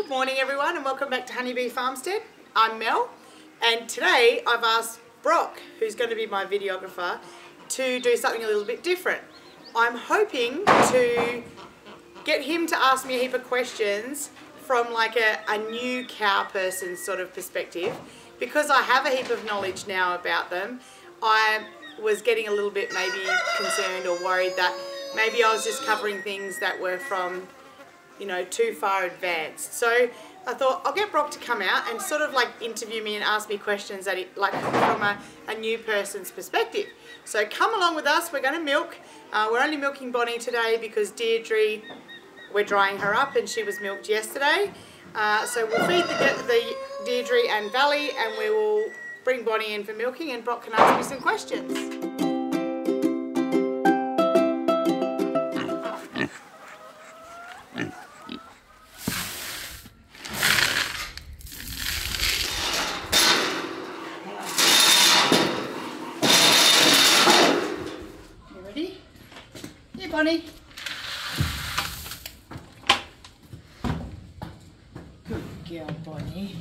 Good morning everyone and welcome back to Honeybee Farmstead. I'm Mel and today I've asked Brock, who's going to be my videographer, to do something a little bit different. I'm hoping to get him to ask me a heap of questions from like a new cow person's sort of perspective. Because I have a heap of knowledge now about them, I was getting a little bit maybe concerned or worried that maybe I was just covering things that were from, you know, too far advanced. So I thought I'll get Brock to come out and sort of like interview me and ask me questions that like from a new person's perspective. So come along with us, we're going to milk. We're only milking Bonnie today because Deirdre, we're drying her up and she was milked yesterday. So we'll feed the Deirdre and Valley and we will bring Bonnie in for milking and Brock can ask me some questions. Bonnie. Good girl, Bonnie.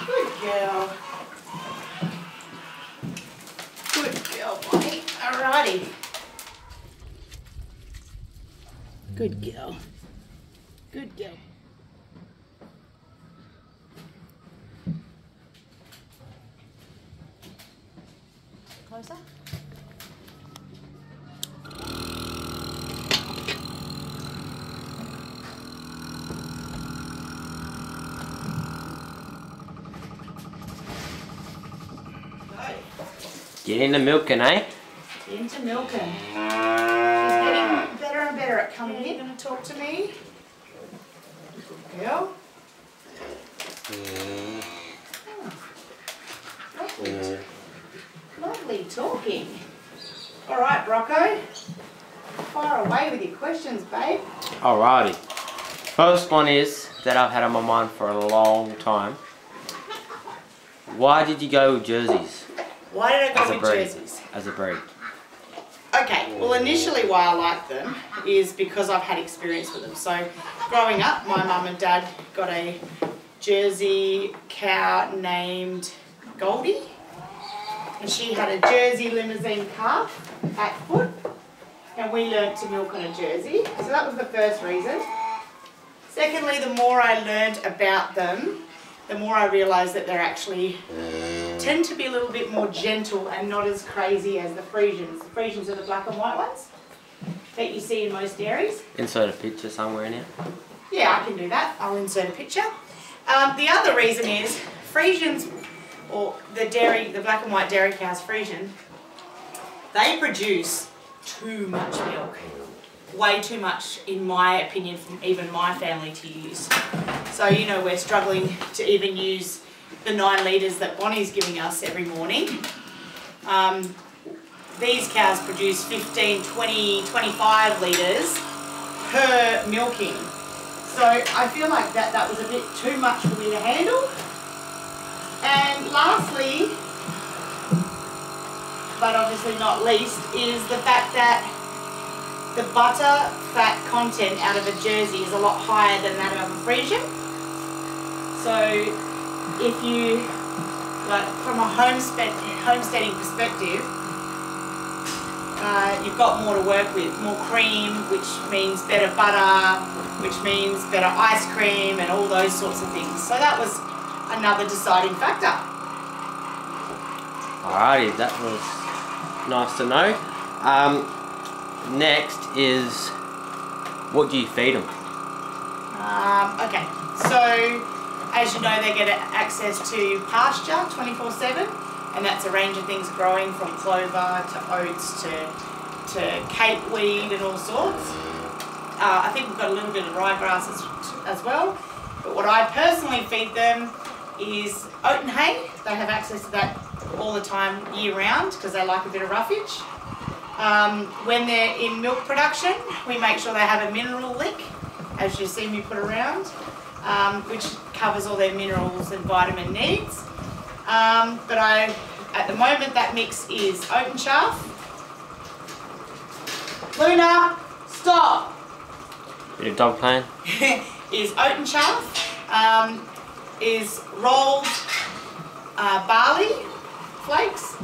Good girl. Good girl, Bonnie. Alrighty. Good girl. Good girl. Closer. Get into milking, eh? Get into milking. She's getting better and better at coming in. Going to talk to me. Good girl. Oh. Lovely talking. Alright, Brocco. Fire away with your questions, babe. Alrighty. First one is that I've had on my mind for a long time. Why did you go with jerseys? Why did I go with jerseys? As a breed. Okay, well initially why I like them is because I've had experience with them. So growing up, my mum and dad got a Jersey cow named Goldie. And she had a Jersey limousine calf at foot, and we learnt to milk on a Jersey. So that was the first reason. Secondly, the more I learnt about them, the more I realised that they're actually tend to be a little bit more gentle and not as crazy as the Friesians. The Friesians are the black and white ones that you see in most dairies. Insert a picture somewhere in here. Yeah, I can do that. I'll insert a picture. The other reason is Friesians, or the black and white dairy cows, Friesian, they produce too much milk. Way too much, in my opinion, from even my family to use. So, you know, we're struggling to even use the 9 litres that Bonnie's giving us every morning. These cows produce 15, 20, 25 litres per milking. So I feel like that was a bit too much for me to handle. And lastly, but obviously not least, is the fact that the butter fat content out of a Jersey is a lot higher than that of a Friesian. So if you, like from a homesteading perspective, you've got more to work with, more cream, which means better butter, which means better ice cream and all those sorts of things. So that was another deciding factor. Alrighty, that was nice to know. Next is, what do you feed them? Okay, so as you know, they get access to pasture 24/7, and that's a range of things growing from clover to oats to cape weed and all sorts. I think we've got a little bit of ryegrass as well, but what I personally feed them is oat and hay. They have access to that all the time, year round, because they like a bit of roughage. When they're in milk production, we make sure they have a mineral lick, as you see me put around, which covers all their minerals and vitamin needs. But at the moment that mix is oat and chaff, Luna, stop! Bit of dog playing. Is oat and chaff, is rolled barley flakes.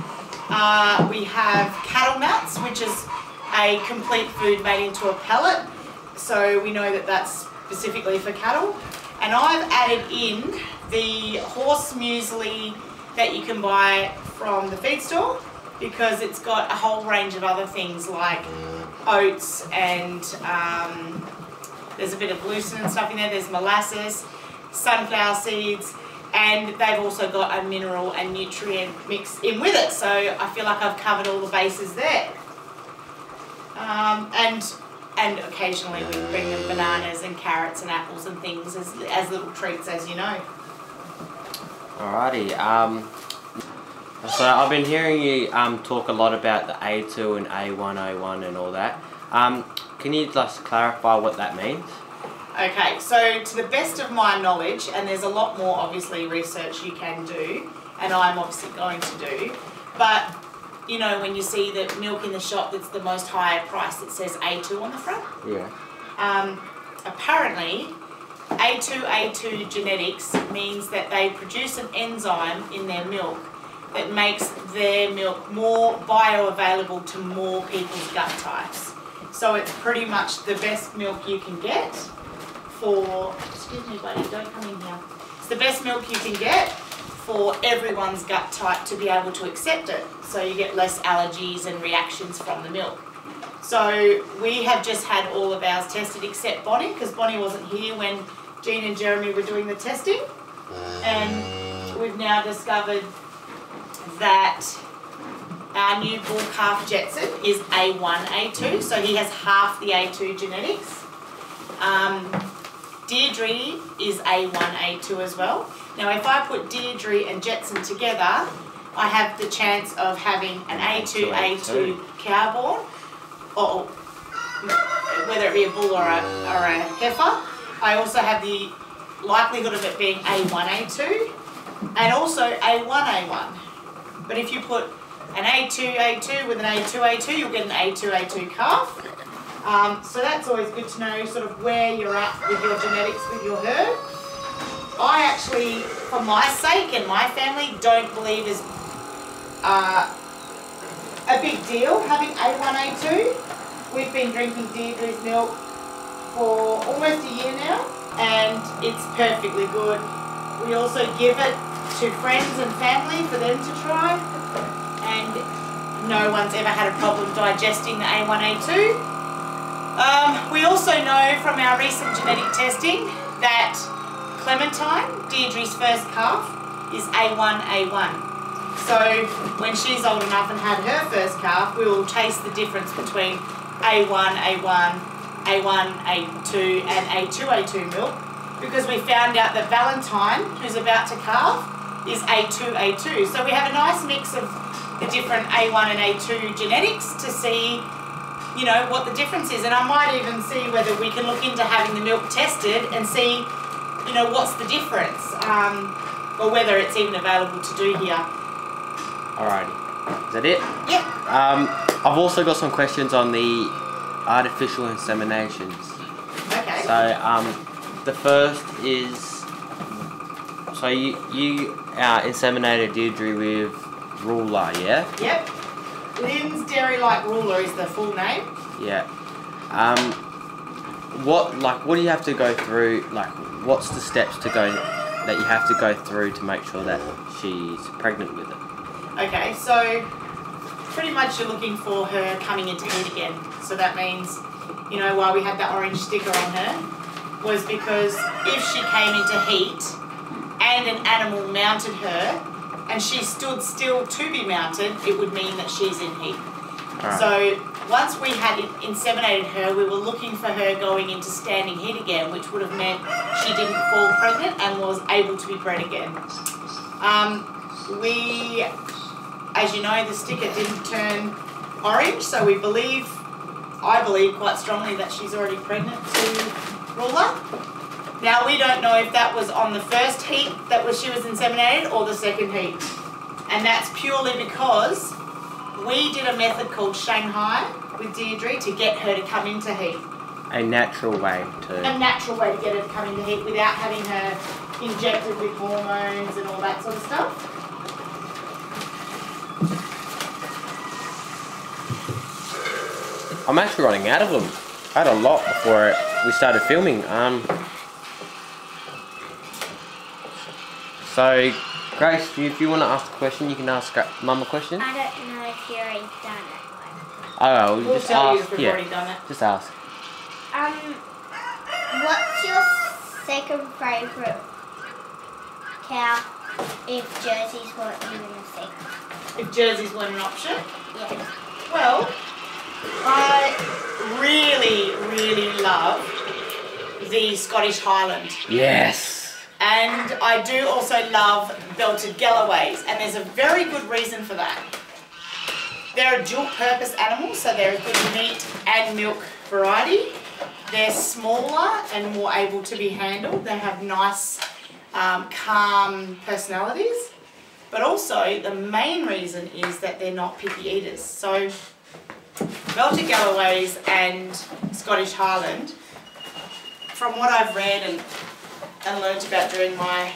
We have cattle nuts, which is a complete food made into a pellet. So we know that that's specifically for cattle. And I've added in the horse muesli that you can buy from the feed store, because it's got a whole range of other things like oats and there's a bit of lucerne and stuff in there. There's molasses, sunflower seeds, and they've also got a mineral and nutrient mix in with it. So I feel like I've covered all the bases there. And occasionally we bring them bananas and carrots and apples and things as little treats, as you know. Alrighty. So I've been hearing you talk a lot about the A2 and A101 and all that. Can you just clarify what that means? Okay, so to the best of my knowledge, and there's a lot more obviously research you can do, and I'm obviously going to do, but you know when you see the milk in the shop that's the most higher price, it says A2 on the front? Yeah. Apparently, A2 genetics means that they produce an enzyme in their milk that makes their milk more bioavailable to more people's gut types. So it's pretty much the best milk you can get for, excuse me buddy, don't come in here. It's the best milk you can get for everyone's gut type to be able to accept it. So you get less allergies and reactions from the milk. So we have just had all of ours tested except Bonnie, because Bonnie wasn't here when Jean and Jeremy were doing the testing. And we've now discovered that our new bull calf Jetson is A1, A2, so he has half the A2 genetics. Deirdre is A1, A2 as well. Now if I put Deirdre and Jetson together, I have the chance of having an A2, A2 cow born, or whether it be a bull or a heifer. I also have the likelihood of it being A1, A2, and also A1, A1. But if you put an A2, A2 with an A2, A2, you'll get an A2, A2 calf. So that's always good to know sort of where you're at with your genetics, with your herd. I actually, for my sake and my family, don't believe is a big deal having A1, A2. We've been drinking Deirdre's milk for almost a year now, and it's perfectly good. We also give it to friends and family for them to try, and no one's ever had a problem digesting the A1, A2. We also know from our recent genetic testing that Clementine, Deirdre's first calf, is A1, A1. So when she's old enough and had her first calf, we will taste the difference between A1, A1, A1, A2 and A2, A2 milk, because we found out that Valentine, who's about to calve, is A2, A2. So we have a nice mix of the different A1 and A2 genetics to see, you know, what the difference is. And I might even see whether we can look into having the milk tested and see, you know, what's the difference, or whether it's even available to do here. Alrighty, is that it? Yep. I've also got some questions on the artificial inseminations. Okay. So, the first is, so you inseminated Deirdre with ruler, yeah? Yep. Lynn's Dairy Like Ruler is the full name. Yeah. What do you have to go through? Like, what's the steps that you have to go through to make sure that she's pregnant with it? Okay, so pretty much you're looking for her coming into heat again. So that means, you know, why we had that orange sticker on her was because if she came into heat and an animal mounted her and she stood still to be mounted, it would mean that she's in heat. Right. So once we had inseminated her, we were looking for her going into standing heat again, which would have meant she didn't fall pregnant and was able to be bred again. As you know, the sticker didn't turn orange, so I believe quite strongly that she's already pregnant to Ruler. Now we don't know if that was on the first heat she was inseminated or the second heat. And that's purely because we did a method called Shanghai, with Deirdre to get her to come into heat. A natural way to... A natural way to get her to come into heat without having her injected with hormones and all that sort of stuff. I'm actually running out of them. I had a lot before we started filming. So, Grace, if you want to ask a question, you can ask Mum a question. I don't know if you already done it. Oh, We'll just tell you ask. if we've Yeah, already done it. just ask. What's your second favourite cow if jerseys weren't even a thing? If jerseys weren't an option? Yeah. Well, I really, really love the Scottish Highland. Yes. And I do also love belted Galloways, and there's a very good reason for that. They're a dual purpose animal, so they're a good meat and milk variety. They're smaller and more able to be handled. They have nice, calm personalities. But also, the main reason is that they're not picky eaters. So, belted Galloways and Scottish Highland, from what I've read and learnt about during my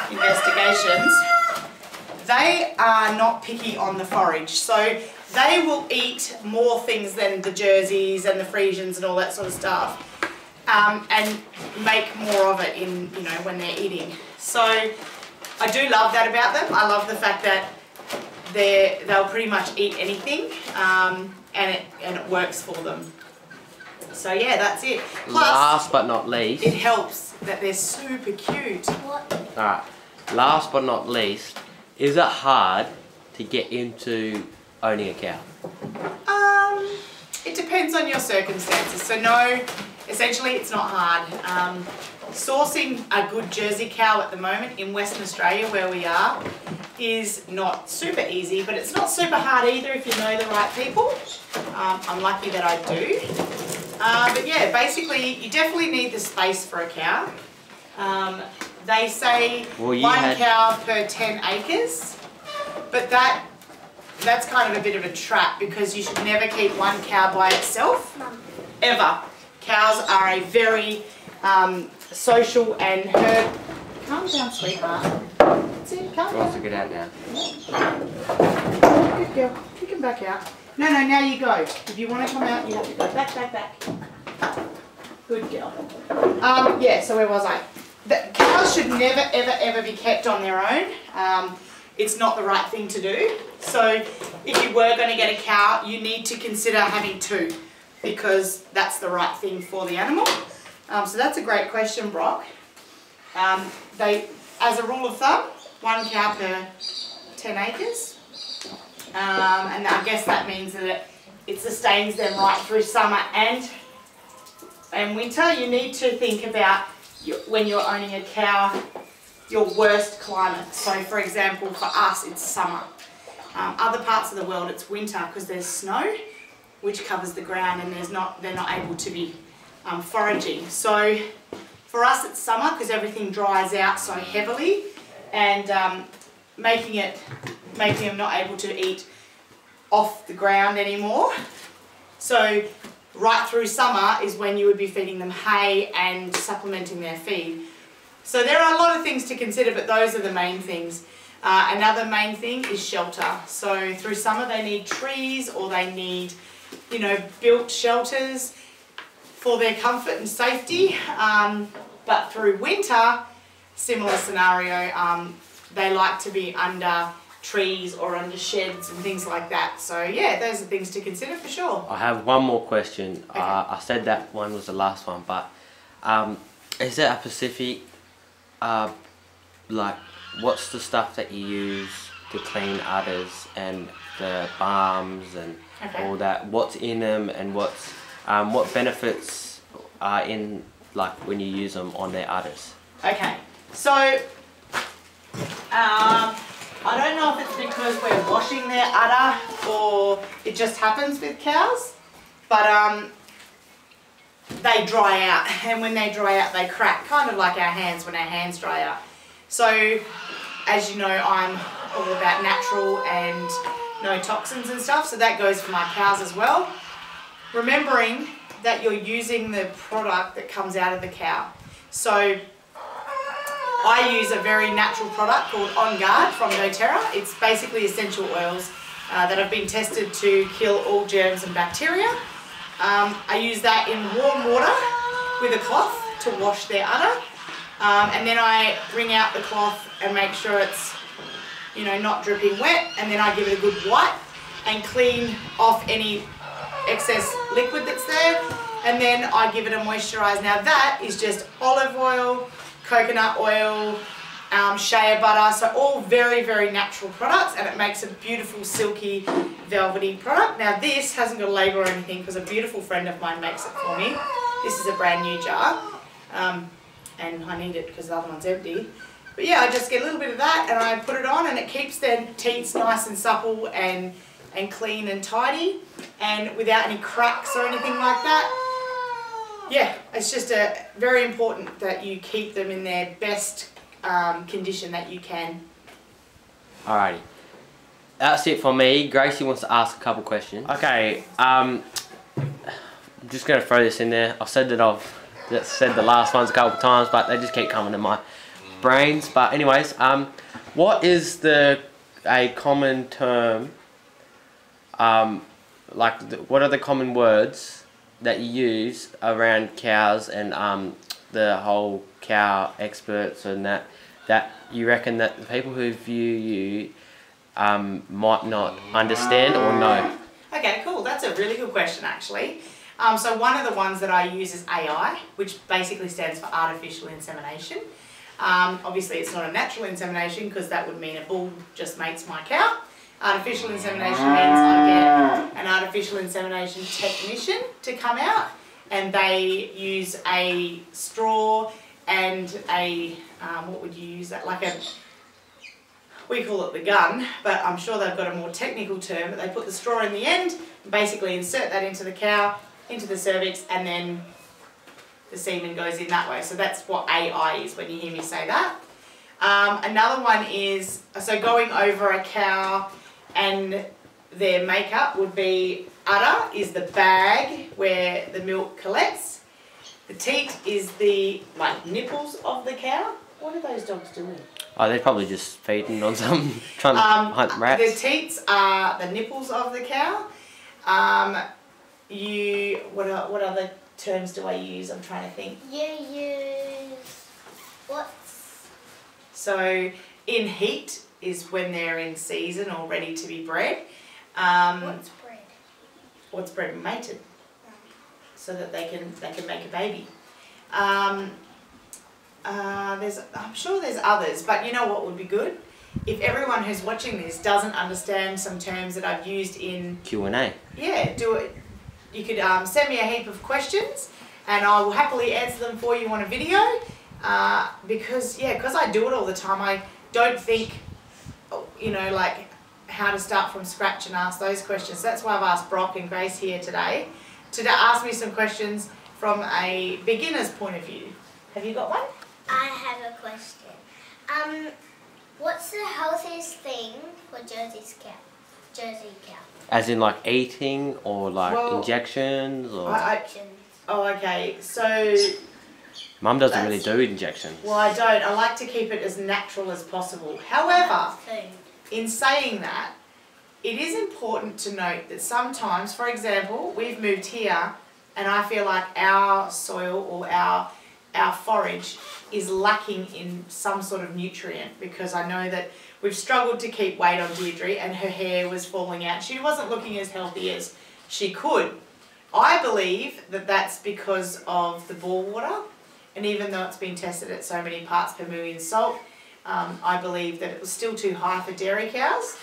investigations, they are not picky on the forage. So they will eat more things than the Jerseys and the Friesians and all that sort of stuff, and make more of it in, you know, when they're eating. So I do love that about them. I love the fact that they'll pretty much eat anything, and it works for them. So yeah, that's it. Plus, last but not least, it helps that they're super cute. What? Alright, last but not least, is it hard to get into owning a cow? It depends on your circumstances. So no, essentially it's not hard. Sourcing a good Jersey cow at the moment in Western Australia, where we are, is not super easy, but it's not super hard either if you know the right people. I'm lucky that I do. But yeah, basically you definitely need the space for a cow. They say one cow per 10 acres, but that's kind of a bit of a trap, because you should never keep one cow by itself, ever. Cows are a very social and herd... Calm down, sweetheart. That's it, calm down. Wants to get out now. Good girl. You can back out. No, now you go. If you want to come out, you have to go back. Good girl. Yeah, so where was I? The cows should never, ever be kept on their own. It's not the right thing to do. So if you were going to get a cow, you need to consider having two, because that's the right thing for the animal. So that's a great question, Brock. As a rule of thumb, one cow per 10 acres. And I guess that means that it sustains them right through summer and winter. You need to think about, when you're owning a cow, your worst climate. So for example, for us it's summer. Other parts of the world it's winter, because there's snow which covers the ground, and they're not able to be foraging. So for us it's summer, because everything dries out so heavily, and making them not able to eat off the ground anymore. So right through summer is when you would be feeding them hay and supplementing their feed. So there are a lot of things to consider, but those are the main things. Another main thing is shelter. So through summer they need trees, or they need, you know, built shelters for their comfort and safety. But through winter, similar scenario, they like to be under trees or under sheds and things like that. So yeah, those are things to consider for sure. I have one more question. Okay. I said that one was the last one, but is there a specific, like, what's the stuff that you use to clean udders and the balms and all that? What's in them, and what benefits are in, like, when you use them on their udders? Okay, so I don't know if it's because we're washing their udder or it just happens with cows, but they dry out, and when they dry out they crack, kind of like our hands when our hands dry out. So as you know, I'm all about natural and no toxins and stuff, so that goes for my cows as well. remembering that you're using the product that comes out of the cow. So I use a very natural product called On Guard from doTERRA. It's basically essential oils that have been tested to kill all germs and bacteria. I use that in warm water with a cloth to wash their udder. And then I wring out the cloth and make sure it's, not dripping wet, and then I give it a good wipe and clean off any excess liquid that's there, and then I give it a moisturize. Now that is just olive oil, coconut oil, shea butter, so all very, very natural products, and it makes a beautiful silky velvety product. Now this hasn't got a label or anything because a beautiful friend of mine makes it for me. This is a brand new jar, and I need it because the other one's empty. But yeah, I just get a little bit of that and I put it on, and it keeps their teats nice and supple and clean and tidy, and without any cracks or anything like that. Yeah, it's just very important that you keep them in their best condition that you can. Alrighty, that's it for me. Gracie wants to ask a couple questions. Okay, I'm just going to throw this in there. I've said that I've said the last ones a couple of times, but they just keep coming to my brains. But anyways, what is a common term, what are the common words that you use around cows and the whole cow experts and that you reckon that the people who view you might not understand or know? Okay, cool. That's a really good question actually. So one of the ones that I use is AI, which basically stands for artificial insemination. Obviously it's not a natural insemination because that would mean a bull just mates my cow. Artificial insemination means I get an artificial insemination technician to come out, and they use a straw and a, what would you use that, we call it the gun, but I'm sure they've got a more technical term, but they put the straw in the end, and basically insert that into the cow, into the cervix, and then the semen goes in that way. So that's what AI is when you hear me say that. Another one is, so going over a cow and their makeup would be udder is the bag where the milk collects. The teat is the nipples of the cow. What are those dogs doing? Oh, they're probably just feeding on something, trying to hunt rats. The teats are the nipples of the cow. What other terms do I use? I'm trying to think. You use what's? So in heat is when they're in season or ready to be bred. What's bred? What's bred? Mated, so that they can make a baby. I'm sure there's others, but you know what would be good? If everyone who's watching this doesn't understand some terms that I've used in Q&A. Yeah, do it. You could send me a heap of questions and I will happily answer them for you on a video, because I do it all the time. I don't think, how to start from scratch and ask those questions. That's why I've asked Brock and Grace here today to ask me some questions from a beginner's point of view. Have you got one? I have a question. What's the healthiest thing for Jersey cow? As in eating or injections or? Injections. Okay, so... Mum doesn't really do injections. Well, I don't. I like to keep it as natural as possible. However, in saying that, it is important to note that sometimes, for example, we've moved here and I feel like our soil or our forage is lacking in some sort of nutrient, because I know that we've struggled to keep weight on Deirdre and her hair was falling out. She wasn't looking as healthy as she could. I believe that that's because of the bore water, and even though it's been tested at so many parts per million salt, I believe that it was still too high for dairy cows.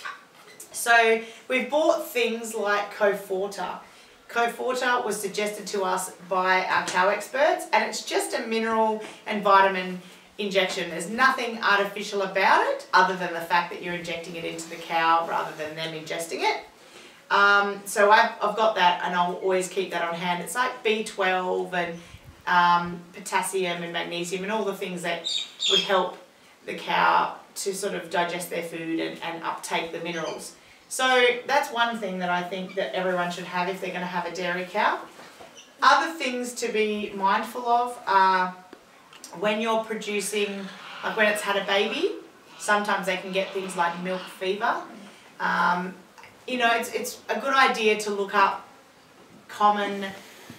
So we've bought things like Coforta. Coforta was suggested to us by our cow experts, and it's just a mineral and vitamin injection. There's nothing artificial about it other than the fact that you're injecting it into the cow rather than them ingesting it. So I've got that, and I'll always keep that on hand. It's like B12 and potassium and magnesium and all the things that would help the cow to sort of digest their food and uptake the minerals. So that's one thing that I think that everyone should have if they're going to have a dairy cow. Other things to be mindful of are when you're producing, like when it's had a baby, sometimes they can get things like milk fever. You know, it's a good idea to look up common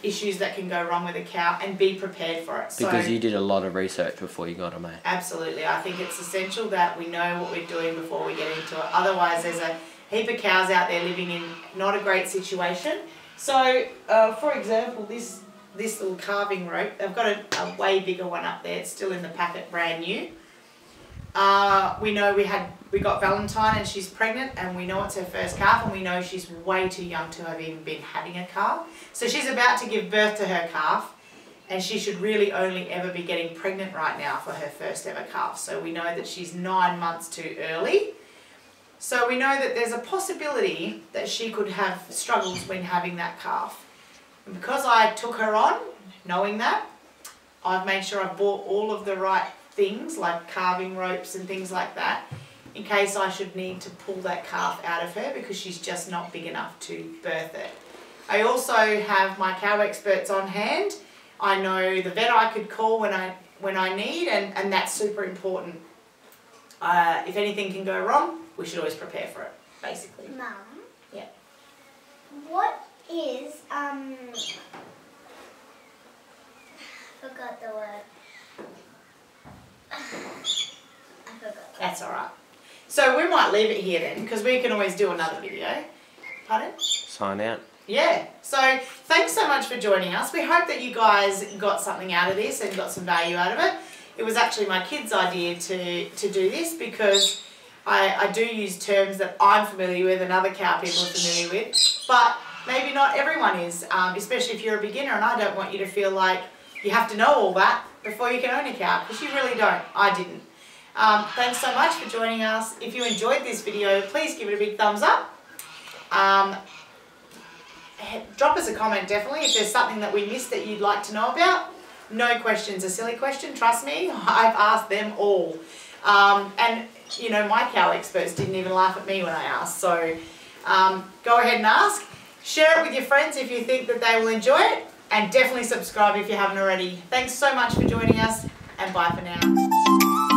issues that can go wrong with a cow and be prepared for it. Because you did a lot of research before you got them, eh? Absolutely. I think it's essential that we know what we're doing before we get into it. Otherwise, there's a heap of cows out there living in not a great situation. So, for example, this little calving rope, they've got a way bigger one up there. It's still in the packet, brand new. We know we got Valentine and she's pregnant, and we know it's her first calf, and we know she's way too young to have even been having a calf. So she's about to give birth to her calf, and she should really only ever be getting pregnant right now for her first ever calf. So we know that she's 9 months too early. So we know that there's a possibility that she could have struggles when having that calf. And because I took her on, knowing that, I've made sure I've bought all of the right things like calving ropes and things like that, in case I should need to pull that calf out of her because she's just not big enough to birth it. I also have my cow experts on hand. I know the vet I could call when I need, and that's super important. If anything can go wrong, we should always prepare for it, basically. Mum? Yeah. What is, I forgot the word. I forgot. That's alright. So we might leave it here then, because we can always do another video. Pardon? Sign out. Yeah. So thanks so much for joining us. We hope that you guys got something out of this and got some value out of it. It was actually my kids' idea to do this, because I do use terms that I'm familiar with and other cow people are familiar with, but maybe not everyone is, especially if you're a beginner, and I don't want you to feel like you have to know all that before you can own a cow, because you really don't. I didn't. Thanks so much for joining us. If you enjoyed this video, please give it a big thumbs up. Drop us a comment, definitely, if there's something that we missed that you'd like to know about. No question's a silly question, trust me. I've asked them all. And, you know, my cow experts didn't even laugh at me when I asked. So go ahead and ask. Share it with your friends if you think that they will enjoy it. And definitely subscribe if you haven't already. Thanks so much for joining us, and bye for now.